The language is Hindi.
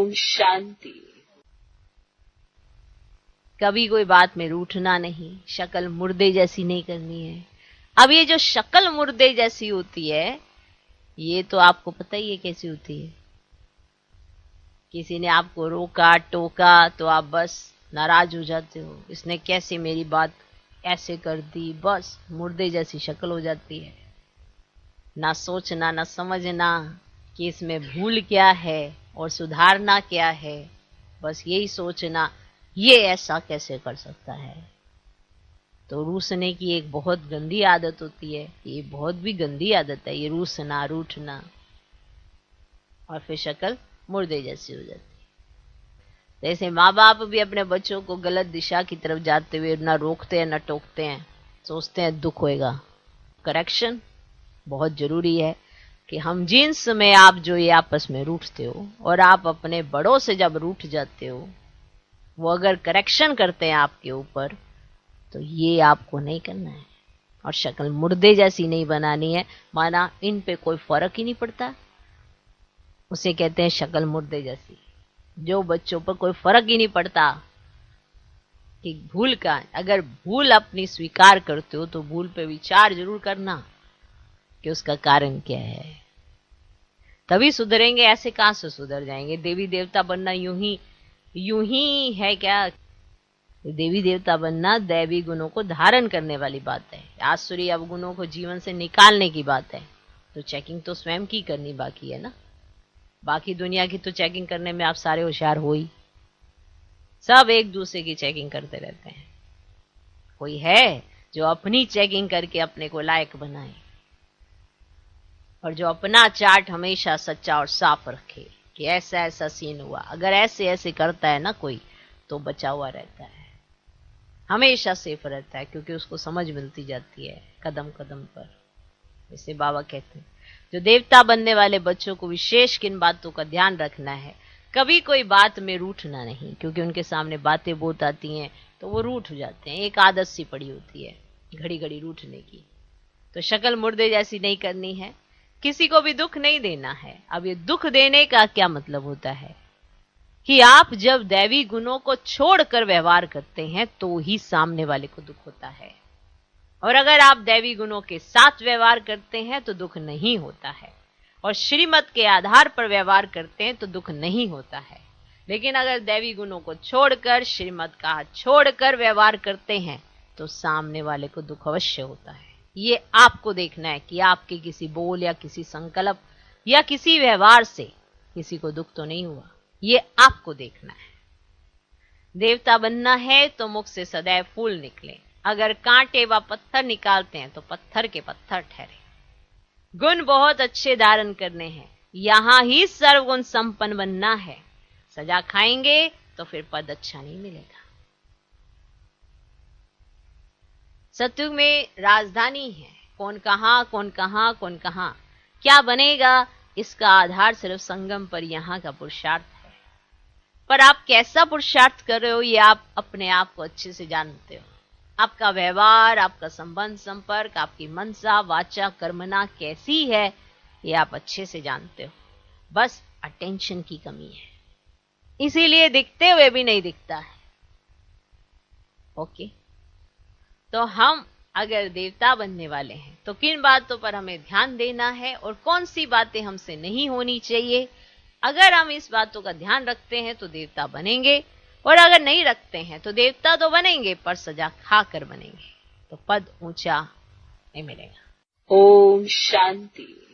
ओम शांति। कभी कोई बात में रूठना नहीं, शक्ल मुर्दे जैसी नहीं करनी है। अब ये जो शक्ल मुर्दे जैसी होती है, ये तो आपको पता ही है कैसी होती है। किसी ने आपको रोका टोका तो आप बस नाराज हो जाते हो, इसने कैसे मेरी बात ऐसे कर दी, बस मुर्दे जैसी शक्ल हो जाती है। ना सोचना ना समझना कि इसमें भूल क्या है और सुधारना क्या है, बस यही सोचना ये ऐसा कैसे कर सकता है। तो रूसने की एक बहुत गंदी आदत होती है, ये बहुत भी गंदी आदत है, ये रूसना रूठना, और फिर शक्ल मुर्दे जैसी हो जाती है। जैसे माँ बाप भी अपने बच्चों को गलत दिशा की तरफ जाते हुए ना रोकते हैं ना टोकते हैं, सोचते हैं दुख होएगा। करेक्शन बहुत जरूरी है कि हम जिस में आप जो ये आपस में रूठते हो और आप अपने बड़ों से जब रूठ जाते हो, वो अगर करेक्शन करते हैं आपके ऊपर, तो ये आपको नहीं करना है और शक्ल मुर्दे जैसी नहीं बनानी है। माना इन पे कोई फर्क ही नहीं पड़ता, उसे कहते हैं शक्ल मुर्दे जैसी। जो बच्चों पर कोई फर्क ही नहीं पड़ता कि भूल का, अगर भूल अपनी स्वीकार करते हो तो भूल पे विचार जरूर करना कि उसका कारण क्या है, तभी सुधरेंगे। ऐसे कहां से सुधर जाएंगे? देवी देवता बनना यूं ही है क्या? देवी देवता बनना दैवी गुणों को धारण करने वाली बात है, आसुरी अवगुणों को जीवन से निकालने की बात है। तो चेकिंग तो स्वयं की करनी बाकी है ना, बाकी दुनिया की तो चेकिंग करने में आप सारे होशियार हो ही। सब एक दूसरे की चेकिंग करते रहते हैं। कोई है जो अपनी चेकिंग करके अपने को लायक बनाए और जो अपना चार्ट हमेशा सच्चा और साफ रखे कि ऐसा ऐसा सीन हुआ। अगर ऐसे ऐसे करता है ना कोई, तो बचा हुआ रहता है, हमेशा सेफ रहता है, क्योंकि उसको समझ मिलती जाती है कदम कदम पर। जैसे बाबा कहते हैं, जो देवता बनने वाले बच्चों को विशेष किन बातों का ध्यान रखना है। कभी कोई बात में रूठना नहीं, क्योंकि उनके सामने बातें बहुत आती हैं तो वो रूठ जाते हैं। एक आदत सी पड़ी होती है घड़ी घड़ी रूठने की। तो शक्ल मुर्दे जैसी नहीं करनी है, किसी को भी दुख नहीं देना है। अब ये दुख देने का क्या मतलब होता है कि आप जब दैवी गुणों को छोड़कर व्यवहार करते हैं तो ही सामने वाले को दुख होता है, और अगर आप दैवी गुणों के साथ व्यवहार करते हैं तो दुख नहीं होता है, और श्रीमत के आधार पर व्यवहार करते हैं तो दुख नहीं होता है। लेकिन अगर दैवी गुणों को छोड़कर, श्रीमत का छोड़कर व्यवहार करते हैं तो सामने वाले को दुख अवश्य होता है। ये आपको देखना है कि आपके किसी बोल या किसी संकल्प या किसी व्यवहार से किसी को दुख तो नहीं हुआ, ये आपको देखना है। देवता बनना है तो मुख से सदैव फूल निकले। अगर कांटे व पत्थर निकालते हैं तो पत्थर के पत्थर ठहरे। गुण बहुत अच्छे धारण करने हैं, यहां ही सर्वगुण संपन्न बनना है। सजा खाएंगे तो फिर पद अच्छा नहीं मिलेगा। सतयुग में राजधानी है, कौन कहां कौन कहां कौन कहां क्या बनेगा, इसका आधार सिर्फ संगम पर यहां का पुरुषार्थ है। पर आप कैसा पुरुषार्थ कर रहे हो ये आप अपने आप को अच्छे से जानते हो। आपका व्यवहार, आपका संबंध संपर्क, आपकी मनसा वाचा कर्मना कैसी है ये आप अच्छे से जानते हो। बस अटेंशन की कमी है, इसीलिए दिखते हुए भी नहीं दिखता है। ओके, तो हम अगर देवता बनने वाले हैं तो किन बातों पर हमें ध्यान देना है और कौन सी बातें हमसे नहीं होनी चाहिए। अगर हम इस बातों का ध्यान रखते हैं तो देवता बनेंगे, और अगर नहीं रखते हैं तो देवता तो बनेंगे पर सजा खाकर बनेंगे, तो पद ऊंचा नहीं मिलेगा। ओम शांति।